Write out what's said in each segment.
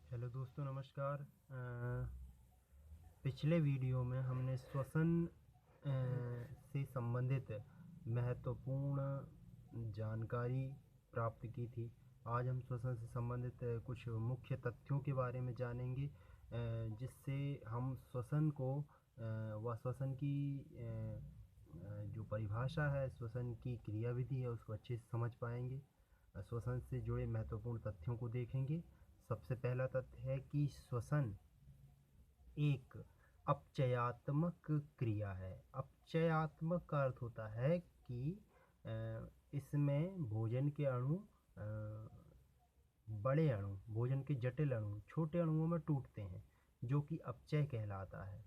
Hello दोस्तों, नमस्कार। पिछले वीडियो में हमने श्वसन से संबंधित महत्वपूर्ण जानकारी प्राप्त की थी। आज हम श्वसन से संबंधित कुछ मुख्य तथ्यों के बारे में जानेंगे, जिससे हम श्वसन को व श्वसन की जो परिभाषा है, श्वसन की क्रियाविधि है, उसको अच्छे से समझ पाएंगे। श्वसन से जुड़े महत्वपूर्ण तथ्यों को देखेंगे। सबसे पहला तथ्य है कि श्वसन एक अपचयात्मक क्रिया है। अपचयात्मक का अर्थ होता है कि इसमें भोजन के अणु, बड़े अणु, भोजन के जटिल अणु छोटे अणुओं में टूटते हैं, जो कि अपचय कहलाता है।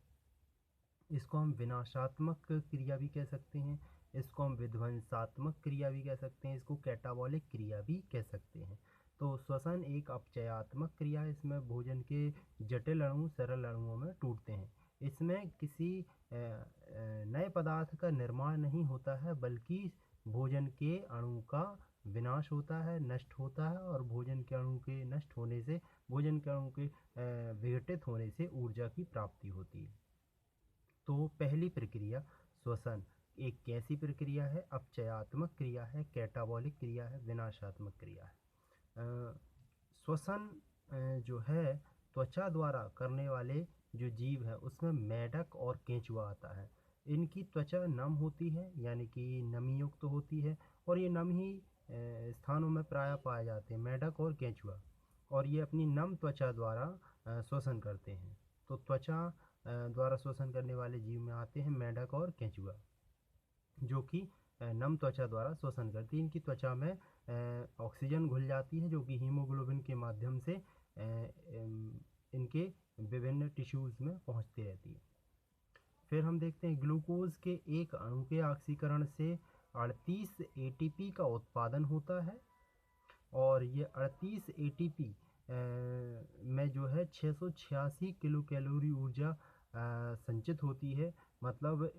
इसको हम विनाशात्मक क्रिया भी कह सकते हैं, इसको हम विध्वंसात्मक क्रिया भी कह सकते हैं, इसको कैटाबॉलिक क्रिया भी कह सकते हैं। तो श्वसन एक अपचयात्मक क्रिया है। इसमें भोजन के जटिल अणु सरल अणुओं में टूटते हैं। इसमें किसी नए पदार्थ का निर्माण नहीं होता है, बल्कि भोजन के अणु का विनाश होता है, नष्ट होता है, और भोजन के अणु के नष्ट होने से, भोजन के अणु के विघटित होने से ऊर्जा की प्राप्ति होती है। तो पहली प्रक्रिया श्वसन एक कैसी प्रक्रिया है? अपचयात्मक क्रिया है, कैटाबॉलिक क्रिया है, विनाशात्मक क्रिया है। श्वसन जो है त्वचा द्वारा करने वाले जो जीव है, उसमें मेढक और केंचुआ आता है। इनकी त्वचा नम होती है, यानी कि नमी युक्त होती है, और ये नम ही स्थानों में प्रायः पाए जाते हैं, मेढक और केंचुआ। और ये अपनी नम त्वचा द्वारा श्वसन करते हैं। तो त्वचा द्वारा श्वसन करने वाले जीव में आते हैं मेढक और केंचुआ, जो कि नम त्वचा द्वारा श्वसन करती है। इनकी त्वचा में ऑक्सीजन घुल जाती है, जो कि हीमोग्लोबिन के माध्यम से इनके विभिन्न टिश्यूज़ में पहुंचती रहती है। फिर हम देखते हैं ग्लूकोज के एक अणु के ऑक्सीकरण से 38 एटीपी का उत्पादन होता है, और ये 38 एटीपी में जो है 686 किलो कैलोरी ऊर्जा संचित होती है। मतलब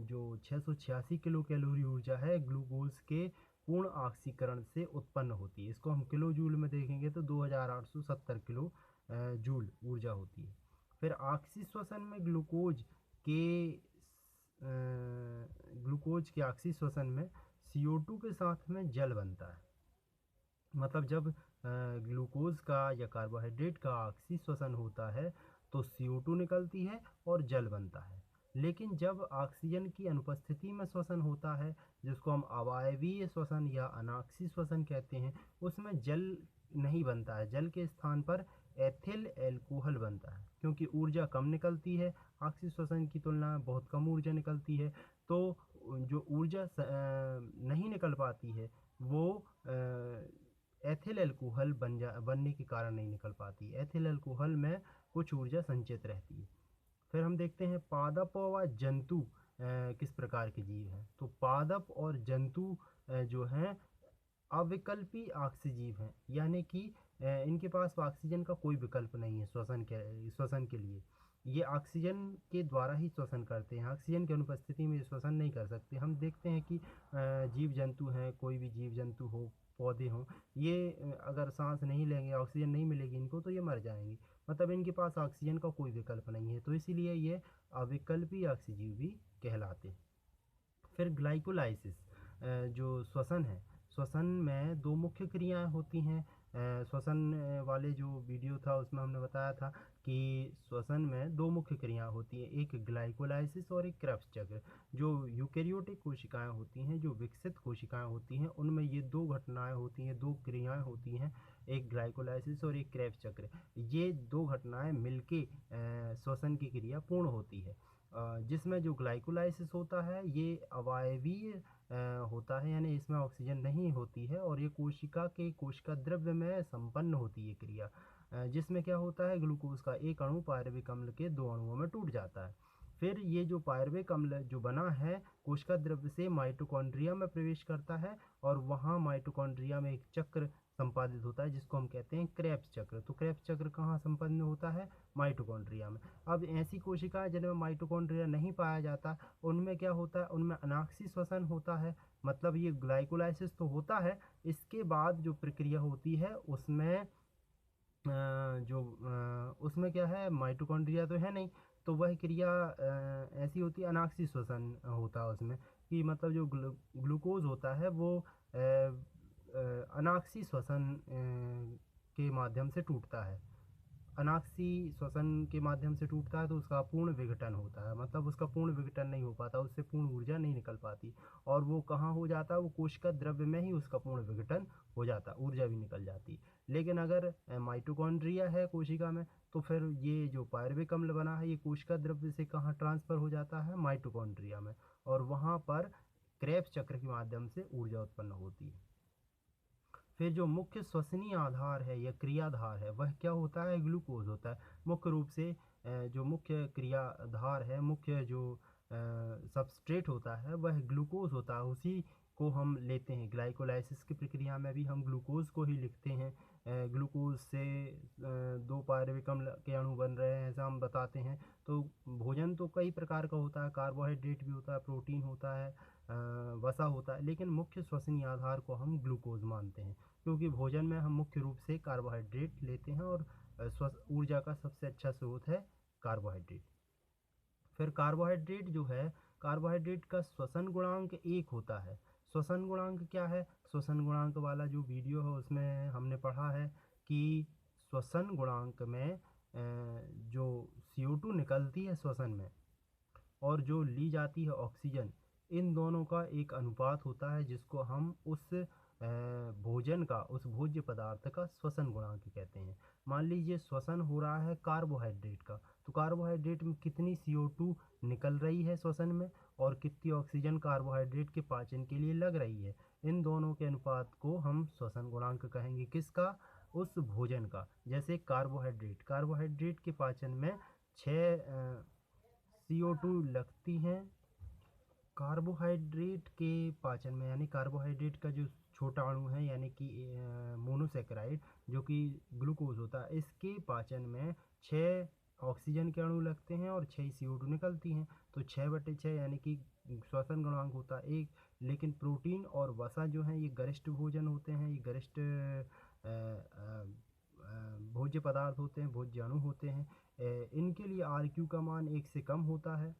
जो 686 किलो कैलोरी ऊर्जा है, ग्लूकोज के पूर्ण ऑक्सीकरण से उत्पन्न होती है। इसको हम किलो जूल में देखेंगे तो 2870 किलो जूल ऊर्जा होती है। फिर ऑक्सी श्वसन में ग्लूकोज के ऑक्सी श्वसन में CO2 के साथ में जल बनता है। मतलब जब ग्लूकोज का या कार्बोहाइड्रेट का ऑक्सी श्वसन होता है तो CO2 निकलती है और जल बनता है। लेकिन जब ऑक्सीजन की अनुपस्थिति में श्वसन होता है, जिसको हम अवायवीय श्वसन या अनाक्सी श्वसन कहते हैं, उसमें जल नहीं बनता है। जल के स्थान पर एथिल एल्कोहल बनता है, क्योंकि ऊर्जा कम निकलती है। ऑक्सी श्वसन की तुलना में बहुत कम ऊर्जा निकलती है, तो जो ऊर्जा नहीं निकल पाती है वो एथिल अल्कोहल बनने के कारण नहीं निकल पाती। एथिल अल्कोहल में कुछ ऊर्जा संचित रहती है। फिर हम देखते हैं पादप व जंतु किस प्रकार के जीव हैं। तो पादप और जंतु जो हैं अविकल्पी ऑक्सीजीव हैं, यानी कि इनके पास ऑक्सीजन का कोई विकल्प नहीं है श्वसन के लिए। ये ऑक्सीजन के द्वारा ही श्वसन करते हैं, ऑक्सीजन की अनुपस्थिति में श्वसन नहीं कर सकते। हम देखते हैं कि जीव जंतु हैं, कोई भी जीव जंतु हो, पौधे हों, ये अगर सांस नहीं लेंगे, ऑक्सीजन नहीं मिलेगी इनको, तो ये मर जाएंगे। मतलब इनके पास ऑक्सीजन का कोई विकल्प नहीं है, तो इसीलिए ये अविकल्पी ऑक्सीजीव भी कहलाते हैं। फिर ग्लाइकोलाइसिस जो श्वसन है, श्वसन में दो मुख्य क्रियाएं होती हैं। श्वसन वाले जो वीडियो था उसमें हमने बताया था कि श्वसन में दो मुख्य क्रियाएं होती हैं, एक ग्लाइकोलाइसिस और एक क्रेब्स चक्र। जो यूकेरियोटिक कोशिकाएं होती हैं, जो विकसित कोशिकाएं होती हैं, उनमें ये दो घटनाएं होती हैं, दो क्रियाएं होती हैं, एक ग्लाइकोलाइसिस और एक क्रेब्स चक्र। ये दो घटनाएं मिलके श्वसन की क्रिया पूर्ण होती है। जिसमें जो ग्लाइकोलाइसिस होता है ये अवायवीय होता है, यानी इसमें ऑक्सीजन नहीं होती है, और ये कोशिका द्रव्य में संपन्न होती है क्रिया, जिसमें क्या होता है, ग्लूकोज का एक अणु पायरुविक अम्ल के दो अणुओं में टूट जाता है। फिर ये जो पायरुविक अम्ल जो बना है कोशिका द्रव्य से माइटोकॉन्ड्रिया में प्रवेश करता है, और वहाँ माइटोकॉन्ड्रिया में एक चक्र संपादित होता है, जिसको हम कहते हैं क्रेब्स चक्र। तो क्रेब्स चक्र कहाँ संपन्न होता है? माइटोकॉन्ड्रिया में। अब ऐसी कोशिकाएं जिनमें माइटोकॉन्ड्रिया नहीं पाया जाता, उनमें क्या होता है, उनमें अनाक्सी श्वसन होता है। मतलब ये ग्लाइकोलाइसिस तो होता है, इसके बाद जो प्रक्रिया होती है उसमें उसमें क्या है, माइटोकॉन्ड्रिया तो है नहीं, तो वह क्रिया ऐसी होती है, अनाक्षी श्वसन होता है उसमें, कि मतलब जो ग्लूकोज होता है वो अनाक्षी श्वसन के माध्यम से टूटता है। अनाक्षी श्वसन के माध्यम से टूटता है तो उसका अपूर्ण विघटन होता है, मतलब उसका पूर्ण विघटन नहीं हो पाता, उससे पूर्ण ऊर्जा नहीं निकल पाती, और वो कहाँ हो जाता है, वो कोशिका द्रव्य में ही उसका पूर्ण विघटन हो जाता, ऊर्जा भी निकल जाती। लेकिन अगर माइटोकॉन्ड्रिया है कोशिका में, तो फिर ये जो पायरुविक अम्ल बना है ये कोशिका द्रव्य से कहाँ ट्रांसफर हो जाता है, माइटोकॉन्ड्रिया में, और वहाँ पर क्रेब्स चक्र के माध्यम से ऊर्जा उत्पन्न होती है। फिर जो मुख्य श्वसनीय आधार है या क्रियाधार है वह क्या होता है, ग्लूकोज होता है। मुख्य रूप से जो मुख्य क्रियाधार है, मुख्य जो सबस्ट्रेट होता है वह ग्लूकोज होता है, उसी को हम लेते हैं। ग्लाइकोलाइसिस की प्रक्रिया में भी हम ग्लूकोज को ही लिखते हैं। ग्लूकोज से दो पायरुविक अम्ल के अणु बन रहे हैं ऐसा हम बताते हैं। तो भोजन तो कई प्रकार का होता है, कार्बोहाइड्रेट भी होता है, प्रोटीन होता है, वसा होता है, लेकिन मुख्य श्वसनीय आधार को हम ग्लूकोज मानते हैं, क्योंकि भोजन में हम मुख्य रूप से कार्बोहाइड्रेट लेते हैं, और ऊर्जा का सबसे अच्छा स्रोत है कार्बोहाइड्रेट। फिर कार्बोहाइड्रेट जो है, कार्बोहाइड्रेट का श्वसन गुणांक 1 होता है। श्वसन गुणांक क्या है, श्वसन गुणांक वाला जो वीडियो है उसमें हमने पढ़ा है कि श्वसन गुणांक में जो CO2 निकलती है श्वसन में और जो ली जाती है ऑक्सीजन, इन दोनों का एक अनुपात होता है, जिसको हम उस भोजन का, उस भोज्य पदार्थ का श्वसन गुणांक कहते हैं। मान लीजिए श्वसन हो रहा है कार्बोहाइड्रेट का, तो कार्बोहाइड्रेट में कितनी CO2 निकल रही है श्वसन में, और कितनी ऑक्सीजन कार्बोहाइड्रेट के पाचन के लिए लग रही है, इन दोनों के अनुपात को हम श्वसन गुणांक कहेंगे। किसका, उस भोजन का। जैसे कार्बोहाइड्रेट के पाचन में 6 CO2 लगती हैं। कार्बोहाइड्रेट के पाचन में, यानी कार्बोहाइड्रेट का जो छोटा अणु है, यानी कि मोनोसेकेराइड, जो कि ग्लूकोज होता है, इसके पाचन में 6 ऑक्सीजन के अणु लगते हैं और 6 CO2 निकलती हैं। तो 6/6 यानी कि श्वसन गुणांक होता है 1। लेकिन प्रोटीन और वसा जो है ये गरिष्ठ भोजन होते हैं, ये गरिष्ठ भोज्य पदार्थ होते हैं, भोज्य अणु होते हैं। इनके लिए RQ का मान 1 से कम होता है।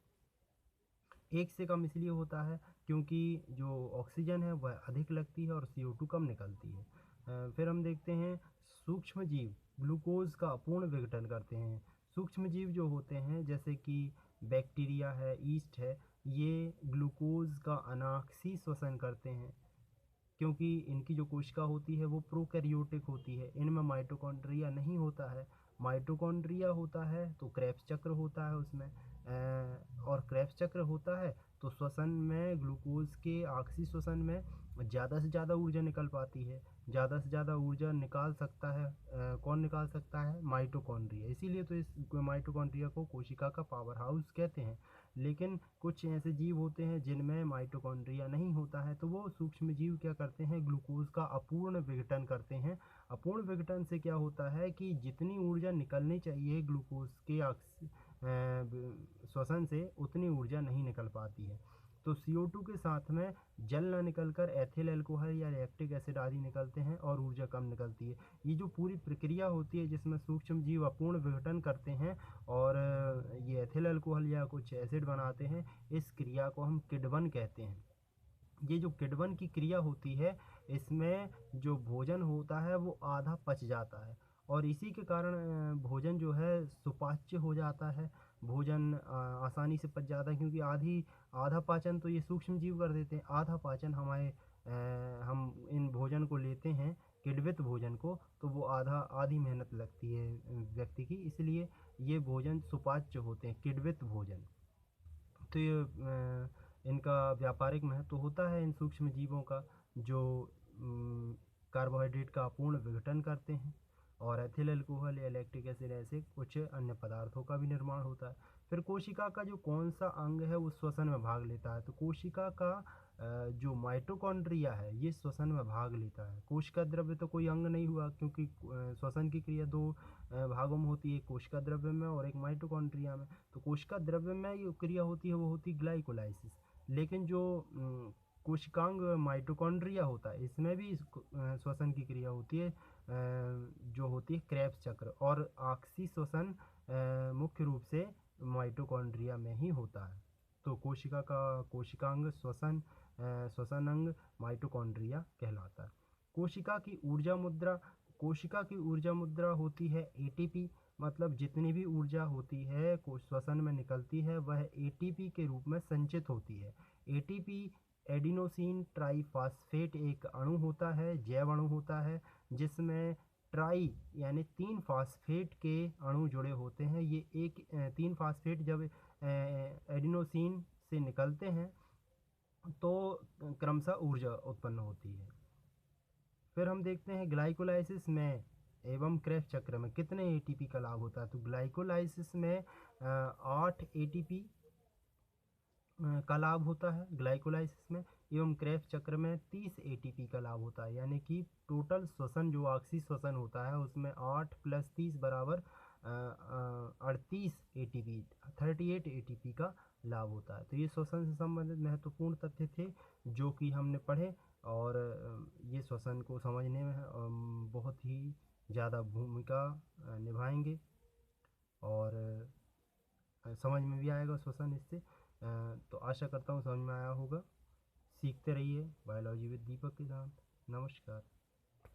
1 से कम इसलिए होता है क्योंकि जो ऑक्सीजन है वह अधिक लगती है और CO2 कम निकलती है। फिर हम देखते हैं सूक्ष्म जीव ग्लूकोज का अपूर्ण विघटन करते हैं। सूक्ष्म जीव जो होते हैं जैसे कि बैक्टीरिया है, ईस्ट है, ये ग्लूकोज का अनाक्षी श्वसन करते हैं, क्योंकि इनकी जो कोशिका होती है वो प्रोकैरियोटिक होती है, इनमें माइटोकॉन्ड्रिया नहीं होता है। माइटोकॉन्ड्रिया होता है तो क्रेब्स चक्र होता है उसमें, और क्रेब्स चक्र होता है तो श्वसन में ग्लूकोज के आखसी श्वसन में ज़्यादा से ज़्यादा ऊर्जा निकल पाती है। ज़्यादा से ज़्यादा ऊर्जा निकाल सकता है, कौन निकाल सकता है, माइटोकॉन्ड्रिया। इसीलिए तो इस माइटोकॉन्ड्रिया को कोशिका का पावर हाउस कहते हैं। लेकिन कुछ ऐसे जीव होते हैं जिनमें माइटोकॉन्ड्रिया नहीं होता है, तो वो सूक्ष्म जीव क्या करते हैं, ग्लूकोज का अपूर्ण विघटन करते हैं। अपूर्ण विघटन से क्या होता है कि जितनी ऊर्जा निकलनी चाहिए ग्लूकोज के श्वसन से, उतनी ऊर्जा नहीं निकल पाती है। तो CO2 के साथ में जल ना निकलकर एथिल अल्कोहल या लैक्टिक एसिड आदि निकलते हैं और ऊर्जा कम निकलती है। ये जो पूरी प्रक्रिया होती है जिसमें सूक्ष्म जीव अपूर्ण विघटन करते हैं और ये एथिल अल्कोहल या कुछ एसिड बनाते हैं, इस क्रिया को हम किण्वन कहते हैं। ये जो किण्वन की क्रिया होती है, इसमें जो भोजन होता है वो आधा पच जाता है, और इसी के कारण भोजन जो है सुपाच्य हो जाता है। भोजन आसानी से पच जाता है, क्योंकि आधा पाचन तो ये सूक्ष्म जीव कर देते हैं, आधा पाचन हम इन भोजन को लेते हैं, किण्वित भोजन को, तो वो आधी मेहनत लगती है व्यक्ति की, इसलिए ये भोजन सुपाच्य होते हैं, किण्वित भोजन। तो ये इनका व्यापारिक महत्व होता है इन सूक्ष्म जीवों का, जो कार्बोहाइड्रेट का अपूर्ण विघटन करते हैं, और एथिल अल्कोहल या लैक्टिक एसिड ऐसे कुछ अन्य पदार्थों का भी निर्माण होता है। फिर कोशिका का जो कौन सा अंग है वो श्वसन में भाग लेता है, तो कोशिका का जो माइटोकॉन्ड्रिया है ये श्वसन में भाग लेता है। कोशिका द्रव्य तो कोई अंग नहीं हुआ, क्योंकि श्वसन की क्रिया 2 भागों में होती है, एक कोशिका द्रव्य में और एक माइटोकॉन्ड्रिया में। तो कोशिका द्रव्य में जो क्रिया होती है वो होती है ग्लाइकोलाइसिस, लेकिन जो कोशिकांग माइटोकॉन्ड्रिया होता है इसमें भी श्वसन की क्रिया होती है, जो होती है क्रेब्स चक्र, और आपसी श्वसन मुख्य रूप से माइटोकॉन्ड्रिया में ही होता है। तो कोशिकांग श्वसन अंग माइटोकॉन्ड्रिया कहलाता है। कोशिका की ऊर्जा मुद्रा होती है एटीपी, मतलब जितनी भी ऊर्जा होती है श्वसन में निकलती है वह एटीपी के रूप में संचित होती है। एटीपी एडिनोसिन ट्राइफॉस्फेट एक अणु होता है, जैव अणु होता है, जिसमें ट्राई यानी 3 फास्फेट के अणु जुड़े होते हैं। ये 3 फास्फेट जब एडिनोसिन से निकलते हैं तो क्रमशः ऊर्जा उत्पन्न होती है। फिर हम देखते हैं ग्लाइकोलाइसिस में एवं क्रेब्स चक्र में कितने एटीपी का लाभ होता है। तो ग्लाइकोलाइसिस में 8 एटीपी का लाभ होता है ग्लाइकोलाइसिस में, एवं क्रेब्स चक्र में 30 एटीपी का लाभ होता है। यानी कि टोटल श्वसन जो ऑक्सी श्वसन होता है उसमें 8 + 30 बराबर 38 एटीपी 38 एटीपी का लाभ होता है। तो ये श्वसन से संबंधित महत्वपूर्ण तथ्य थे जो कि हमने पढ़े, और ये श्वसन को समझने में बहुत ही ज़्यादा भूमिका निभाएंगे, और समझ में भी आएगा श्वसन इससे। तो आशा करता हूँ समझ में आया होगा। सीखते रहिए बायोलॉजी विद दीपक के साथ। नमस्कार।